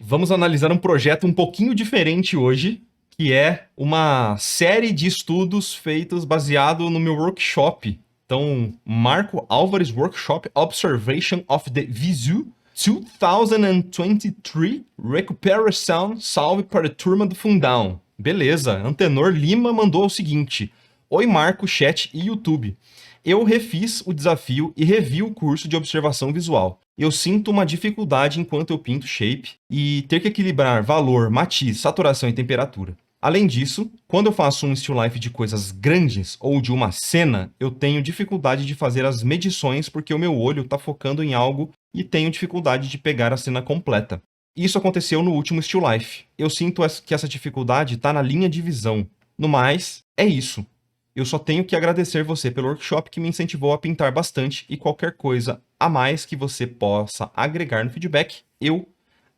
Vamos analisar um projeto um pouquinho diferente hoje, que é uma série de estudos feitos baseado no meu workshop. Então, Marco Álvares Workshop Observation of the Visu 2023 Recuperação Salve para a turma do Fundão. Beleza, Antenor Lima mandou o seguinte: Oi Marco, chat e YouTube. Eu refiz o desafio e revi o curso de observação visual. Eu sinto uma dificuldade enquanto eu pinto shape e ter que equilibrar valor, matiz, saturação e temperatura. Além disso, quando eu faço um still life de coisas grandes ou de uma cena, eu tenho dificuldade de fazer as medições porque o meu olho está focando em algo e tenho dificuldade de pegar a cena completa. Isso aconteceu no último still life. Eu sinto que essa dificuldade está na linha de visão. No mais, é isso. Eu só tenho que agradecer você pelo workshop que me incentivou a pintar bastante e qualquer coisa a mais que você possa agregar no feedback, eu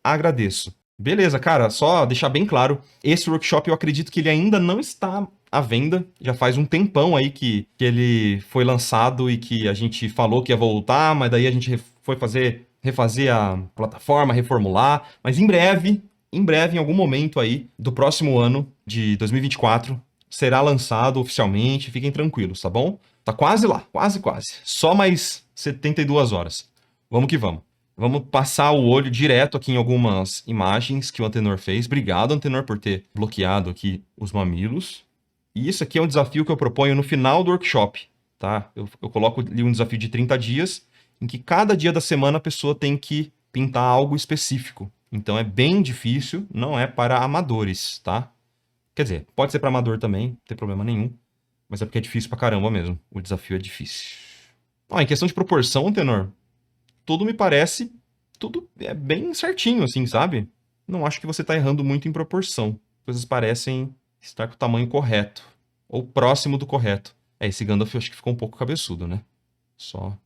agradeço. Beleza, cara, só deixar bem claro, esse workshop eu acredito que ele ainda não está à venda, já faz um tempão aí que ele foi lançado e que a gente falou que ia voltar, mas daí a gente foi refazer a plataforma, reformular, mas em breve, em algum momento aí do próximo ano de 2024, será lançado oficialmente, fiquem tranquilos, tá bom? Tá quase lá, quase. Só mais 72 horas. Vamos que vamos. Vamos passar o olho direto aqui em algumas imagens que o Antenor fez. Obrigado, Antenor, por ter bloqueado aqui os mamilos. E isso aqui é um desafio que eu proponho no final do workshop, tá? Eu coloco ali um desafio de 30 dias, em que cada dia da semana a pessoa tem que pintar algo específico. Então é bem difícil, não é para amadores, tá? Quer dizer, pode ser para amador também, não tem problema nenhum. Mas é porque é difícil pra caramba mesmo. O desafio é difícil. Em questão de proporção, Tenor, tudo me parece... Tudo é bem certinho, assim, sabe? Não acho que você tá errando muito em proporção. As coisas parecem estar com o tamanho correto. Ou próximo do correto. Esse Gandalf eu acho que ficou um pouco cabeçudo, né? Só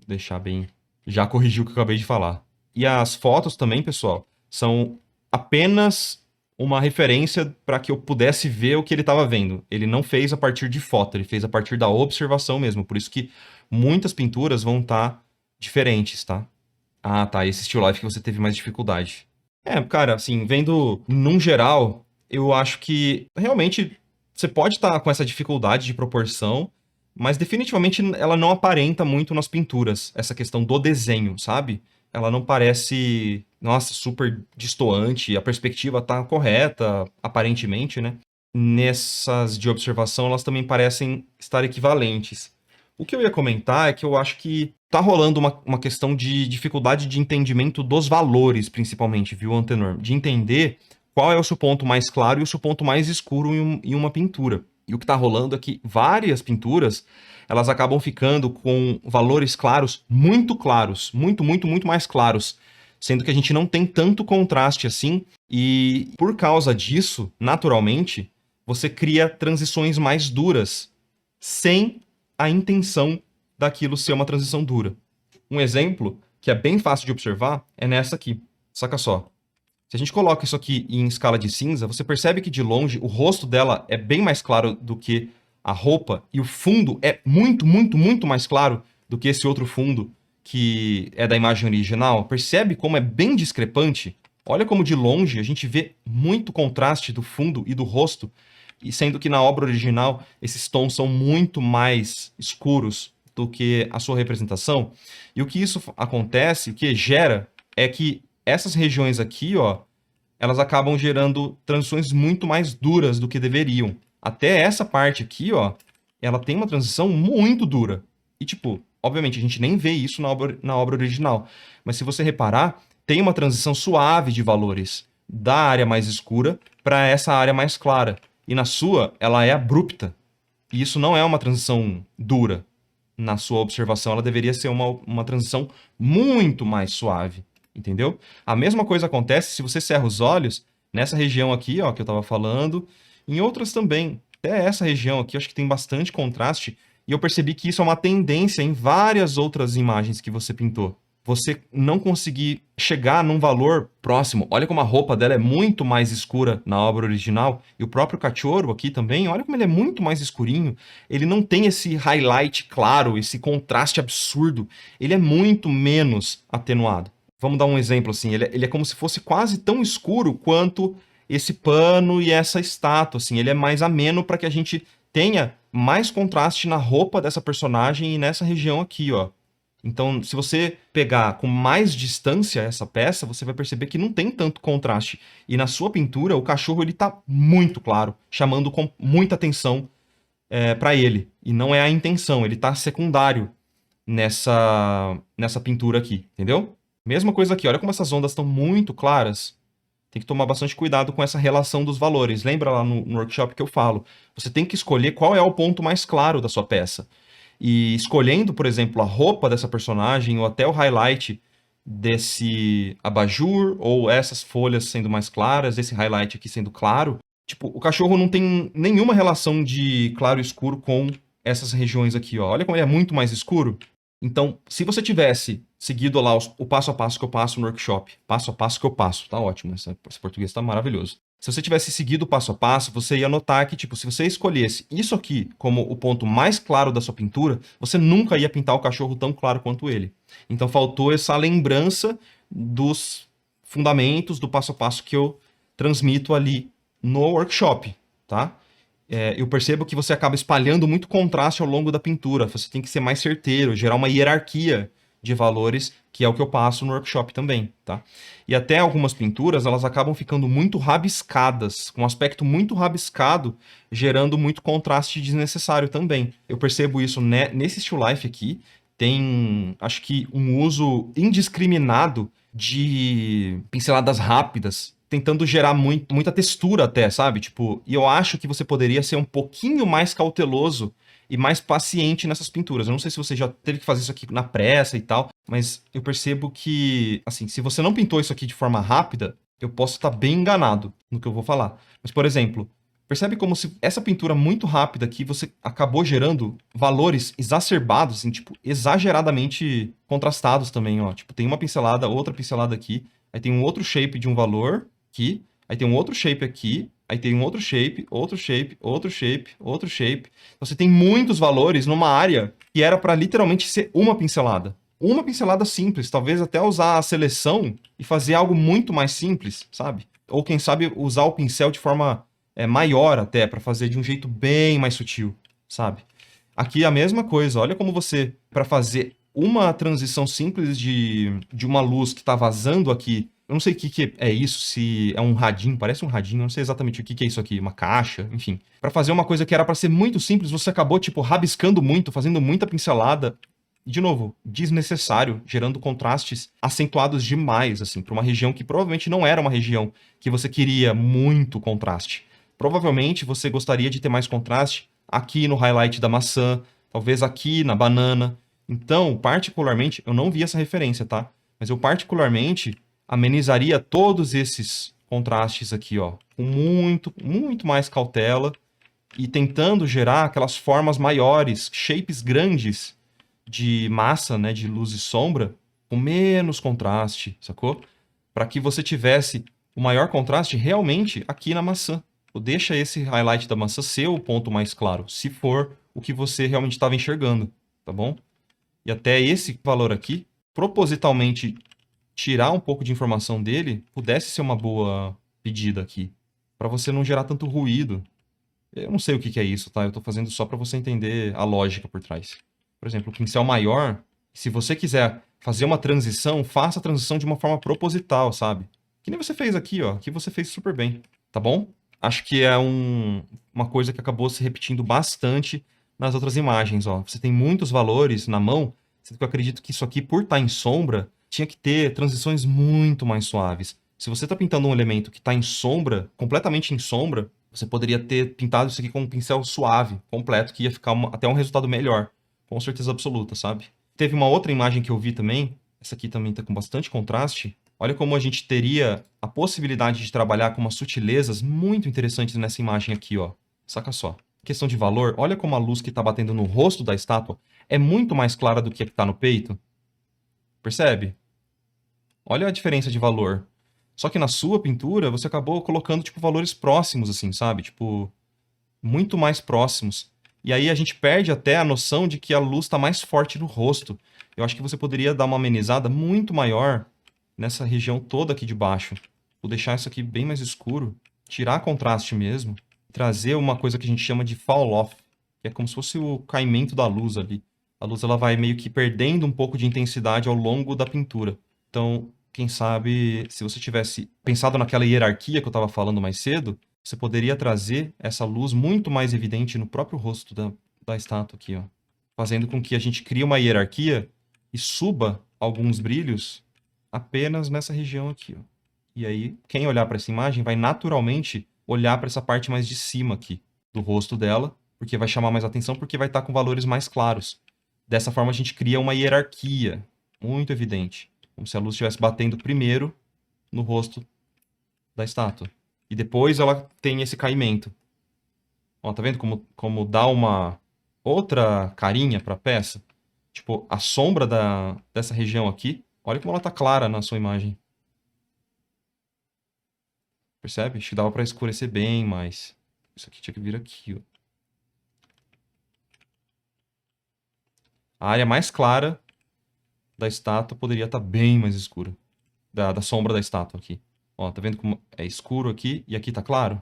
deixar bem... Já corrigi o que eu acabei de falar. E as fotos também, pessoal, são apenas uma referência para que eu pudesse ver o que ele estava vendo. Ele não fez a partir de foto, ele fez a partir da observação mesmo. Por isso que muitas pinturas vão estar diferentes, tá? Ah, tá. Esse still life que você teve mais dificuldade. Cara, assim, vendo num geral, eu acho que realmente você pode estar com essa dificuldade de proporção, mas definitivamente ela não aparenta muito nas pinturas, essa questão do desenho, sabe? Ela não parece, nossa, super destoante, a perspectiva tá correta, aparentemente, né? Nessas de observação, elas também parecem estar equivalentes. O que eu ia comentar é que eu acho que tá rolando uma questão de dificuldade de entendimento dos valores, principalmente, viu, Antenor? De entender qual é o seu ponto mais claro e o seu ponto mais escuro em uma pintura. E o que tá rolando é que várias pinturas, elas acabam ficando com valores claros, muito muito mais claros, sendo que a gente não tem tanto contraste assim, e por causa disso, naturalmente, você cria transições mais duras, sem a intenção daquilo ser uma transição dura. Um exemplo que é bem fácil de observar é nessa aqui. Saca só. Se a gente coloca isso aqui em escala de cinza, você percebe que de longe o rosto dela é bem mais claro do que a roupa e o fundo é muito mais claro do que esse outro fundo que é da imagem original. Percebe como é bem discrepante? Olha como de longe a gente vê muito contraste do fundo e do rosto, e sendo que na obra original esses tons são muito mais escuros do que a sua representação. E o que isso acontece, o que gera, é que essas regiões aqui, ó, elas acabam gerando transições muito mais duras do que deveriam. Até essa parte aqui, ó, ela tem uma transição muito dura. E, tipo, obviamente, a gente nem vê isso na obra original. Mas se você reparar, tem uma transição suave de valores da área mais escura para essa área mais clara. E na sua, ela é abrupta. E isso não é uma transição dura. Na sua observação, ela deveria ser uma transição muito mais suave. Entendeu? A mesma coisa acontece se você cerra os olhos nessa região aqui, ó, que eu estava falando, em outras também. Até essa região aqui, eu acho que tem bastante contraste. E eu percebi que isso é uma tendência em várias outras imagens que você pintou. Você não conseguir chegar num valor próximo. Olha como a roupa dela é muito mais escura na obra original. E o próprio cachorro aqui também, olha como ele é muito mais escurinho. Ele não tem esse highlight claro, esse contraste absurdo. Ele é muito menos atenuado. vamos dar um exemplo assim, ele é como se fosse quase tão escuro quanto esse pano e essa estátua, assim, ele é mais ameno para que a gente tenha mais contraste na roupa dessa personagem e nessa região aqui, ó. Então, se você pegar com mais distância essa peça, você vai perceber que não tem tanto contraste. E na sua pintura, o cachorro ele tá muito claro, chamando com muita atenção para ele. E não é a intenção, ele tá secundário nessa pintura aqui, entendeu? Mesma coisa aqui, olha como essas ondas estão muito claras. Tem que tomar bastante cuidado com essa relação dos valores. Lembra lá no workshop que eu falo? Você tem que escolher qual é o ponto mais claro da sua peça. E escolhendo, por exemplo, a roupa dessa personagem ou até o highlight desse abajur ou essas folhas sendo mais claras, esse highlight aqui sendo claro, tipo, o cachorro não tem nenhuma relação de claro e escuro com essas regiões aqui, ó. Olha como ele é muito mais escuro. Então, se você tivesse seguido lá o passo a passo que eu passo no workshop, passo a passo que eu passo, tá ótimo, esse português tá maravilhoso. Se você tivesse seguido o passo a passo, você ia notar que, tipo, se você escolhesse isso aqui como o ponto mais claro da sua pintura, você nunca ia pintar o cachorro tão claro quanto ele. Então, faltou essa lembrança dos fundamentos do passo a passo que eu transmito ali no workshop, tá? Eu percebo que você acaba espalhando muito contraste ao longo da pintura. Você tem que ser mais certeiro, gerar uma hierarquia de valores, que é o que eu passo no workshop também, tá? E até algumas pinturas, elas acabam ficando muito rabiscadas, com um aspecto muito rabiscado, gerando muito contraste desnecessário também. Eu percebo isso nesse still life aqui, tem, acho que, um uso indiscriminado de pinceladas rápidas, tentando gerar muita textura até, sabe? Tipo, e eu acho que você poderia ser um pouquinho mais cauteloso e mais paciente nessas pinturas. Eu não sei se você já teve que fazer isso aqui na pressa e tal, mas eu percebo que, assim, se você não pintou isso aqui de forma rápida, eu posso estar bem enganado no que eu vou falar. Mas, por exemplo, percebe como se essa pintura muito rápida aqui, você acabou gerando valores exacerbados, assim, tipo, exageradamente contrastados também, ó. Tipo, tem uma pincelada, outra pincelada aqui, aí tem um outro shape de um valor aqui, aí tem um outro shape aqui, aí tem um outro shape, outro shape, outro shape, outro shape. Então, você tem muitos valores numa área que era para literalmente ser uma pincelada. Uma pincelada simples, talvez até usar a seleção e fazer algo muito mais simples, sabe? Ou quem sabe usar o pincel de forma maior até, para fazer de um jeito bem mais sutil, sabe? Aqui a mesma coisa, olha como você, para fazer uma transição simples de uma luz que está vazando aqui. Eu não sei o que é isso, se é um radinho, parece um radinho, eu não sei exatamente o que é isso aqui, uma caixa, enfim. Para fazer uma coisa que era para ser muito simples, você acabou, tipo, rabiscando muito, fazendo muita pincelada. De novo, desnecessário, gerando contrastes acentuados demais, assim, para uma região que provavelmente não era uma região que você queria muito contraste. Provavelmente você gostaria de ter mais contraste aqui no highlight da maçã, talvez aqui na banana. Então, particularmente, eu não vi essa referência, tá? Mas eu particularmente amenizaria todos esses contrastes aqui, ó, com muito mais cautela e tentando gerar aquelas formas maiores, shapes grandes de massa, né, de luz e sombra, com menos contraste, sacou? Para que você tivesse o maior contraste realmente aqui na maçã. Ou deixa esse highlight da maçã ser o ponto mais claro, se for o que você realmente estava enxergando, tá bom? E até esse valor aqui, propositalmente tirar um pouco de informação dele, pudesse ser uma boa pedida aqui, para você não gerar tanto ruído. Eu não sei o que é isso, tá? Eu estou fazendo só para você entender a lógica por trás. Por exemplo, o pincel maior, se você quiser fazer uma transição, faça a transição de uma forma proposital, sabe? Que nem você fez aqui, ó. Aqui você fez super bem, tá bom? Acho que é uma coisa que acabou se repetindo bastante nas outras imagens, ó. Você tem muitos valores na mão, sendo que eu acredito que isso aqui, por estar em sombra, tinha que ter transições muito mais suaves. Se você está pintando um elemento que está em sombra, completamente em sombra, você poderia ter pintado isso aqui com um pincel suave, completo, que ia ficar até um resultado melhor. Com certeza absoluta, sabe? Teve uma outra imagem que eu vi também, essa aqui também tá com bastante contraste. Olha como a gente teria a possibilidade de trabalhar com umas sutilezas muito interessantes nessa imagem aqui, ó. Saca só. Questão de valor, olha como a luz que tá batendo no rosto da estátua é muito mais clara do que a que tá no peito. Percebe? Olha a diferença de valor. Só que na sua pintura, você acabou colocando, tipo, valores próximos, assim, sabe? Tipo, muito mais próximos. E aí a gente perde até a noção de que a luz está mais forte no rosto. Eu acho que você poderia dar uma amenizada muito maior nessa região toda aqui de baixo. Vou deixar isso aqui bem mais escuro, tirar contraste mesmo, trazer uma coisa que a gente chama de fall off, que é como se fosse o caimento da luz ali. A luz ela vai meio que perdendo um pouco de intensidade ao longo da pintura. Então, quem sabe, se você tivesse pensado naquela hierarquia que eu estava falando mais cedo, você poderia trazer essa luz muito mais evidente no próprio rosto da estátua aqui, ó. Fazendo com que a gente crie uma hierarquia e suba alguns brilhos apenas nessa região aqui, ó. E aí, quem olhar para essa imagem vai naturalmente olhar para essa parte mais de cima aqui do rosto dela, porque vai chamar mais atenção, porque vai estar com valores mais claros. Dessa forma, a gente cria uma hierarquia muito evidente, como se a luz estivesse batendo primeiro no rosto da estátua. E depois ela tem esse caimento. Ó, tá vendo como dá uma outra carinha para a peça? Tipo, a sombra dessa região aqui, olha como ela tá clara na sua imagem. Percebe? Acho que dava para escurecer bem mais. Isso aqui tinha que vir aqui, ó. A área mais clara da estátua poderia estar bem mais escura. Da sombra da estátua aqui. Ó, tá vendo como é escuro aqui e aqui tá claro?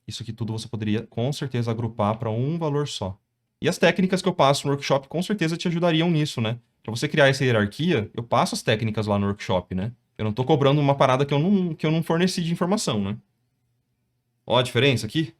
Isso aqui tudo você poderia, com certeza, agrupar para um valor só. E as técnicas que eu passo no workshop, com certeza, te ajudariam nisso, né? Para você criar essa hierarquia, eu passo as técnicas lá no workshop, né? Eu não tô cobrando uma parada que eu não forneci de informação, né? Ó a diferença aqui.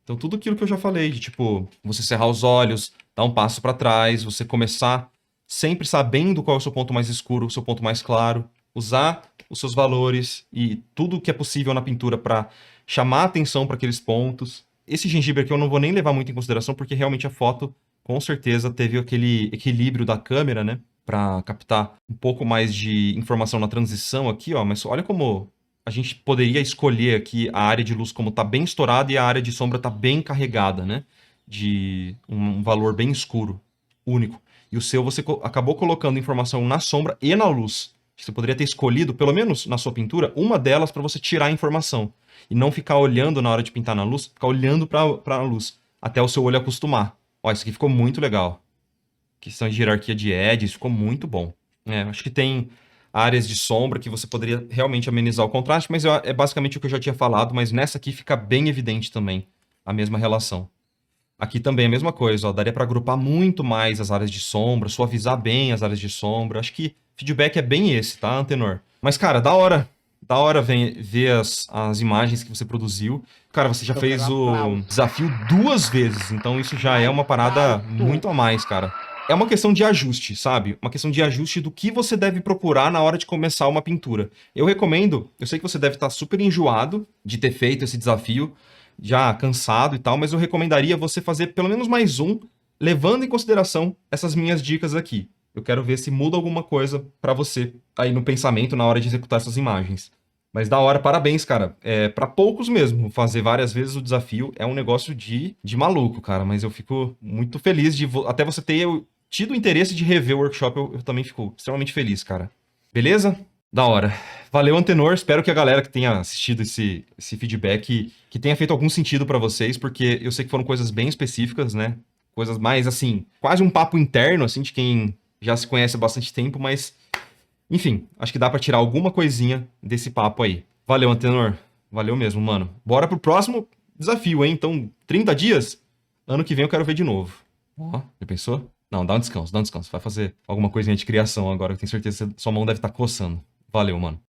Então, tudo aquilo que eu já falei, de tipo, você cerrar os olhos, dar um passo para trás, você começar sempre sabendo qual é o seu ponto mais escuro, o seu ponto mais claro, usar os seus valores e tudo que é possível na pintura para chamar a atenção para aqueles pontos. Esse gengibre aqui eu não vou nem levar muito em consideração, porque realmente a foto, com certeza, teve aquele equilíbrio da câmera, né? Para captar um pouco mais de informação na transição aqui, ó. Mas olha como a gente poderia escolher aqui a área de luz como está bem estourada e a área de sombra está bem carregada, né? De um valor bem escuro, único. E o seu você acabou colocando informação na sombra e na luz. Você poderia ter escolhido, pelo menos na sua pintura, uma delas para você tirar a informação. E não ficar olhando na hora de pintar na luz, ficar olhando para a luz, até o seu olho acostumar. Ó, isso aqui ficou muito legal. Questão de hierarquia de edges, ficou muito bom. Acho que tem áreas de sombra que você poderia realmente amenizar o contraste, mas é basicamente o que eu já tinha falado, mas nessa aqui fica bem evidente também a mesma relação. Aqui também é a mesma coisa, ó, daria para agrupar muito mais as áreas de sombra, suavizar bem as áreas de sombra. Acho que feedback é bem esse, tá, Antenor? Mas, cara, da hora ver as imagens que você produziu. Cara, você já fez o desafio 2 vezes, então isso já é uma parada muito a mais, cara. É uma questão de ajuste, sabe? Uma questão de ajuste do que você deve procurar na hora de começar uma pintura. Eu recomendo, eu sei que você deve estar super enjoado de ter feito esse desafio, já cansado e tal, mas eu recomendaria você fazer pelo menos mais um, levando em consideração essas minhas dicas aqui. Eu quero ver se muda alguma coisa pra você aí no pensamento na hora de executar essas imagens. Mas da hora, parabéns, cara. É para poucos mesmo. Fazer várias vezes o desafio é um negócio de maluco, cara. Mas eu fico muito feliz de até você ter tido o interesse de rever o workshop. Eu também fico extremamente feliz, cara. Beleza? Da hora. Valeu, Antenor. Espero que a galera que tenha assistido esse feedback que tenha feito algum sentido pra vocês, porque eu sei que foram coisas bem específicas, né? Coisas mais, assim, quase um papo interno, assim, de quem já se conhece há bastante tempo, mas enfim, acho que dá pra tirar alguma coisinha desse papo aí. Valeu, Antenor. Valeu mesmo, mano. Bora pro próximo desafio, hein? Então, 30 dias? Ano que vem eu quero ver de novo. Ó, já pensou? Não, dá um descanso, dá um descanso. Vai fazer alguma coisinha de criação agora, eu tenho certeza que sua mão deve estar coçando. Valeu, mano.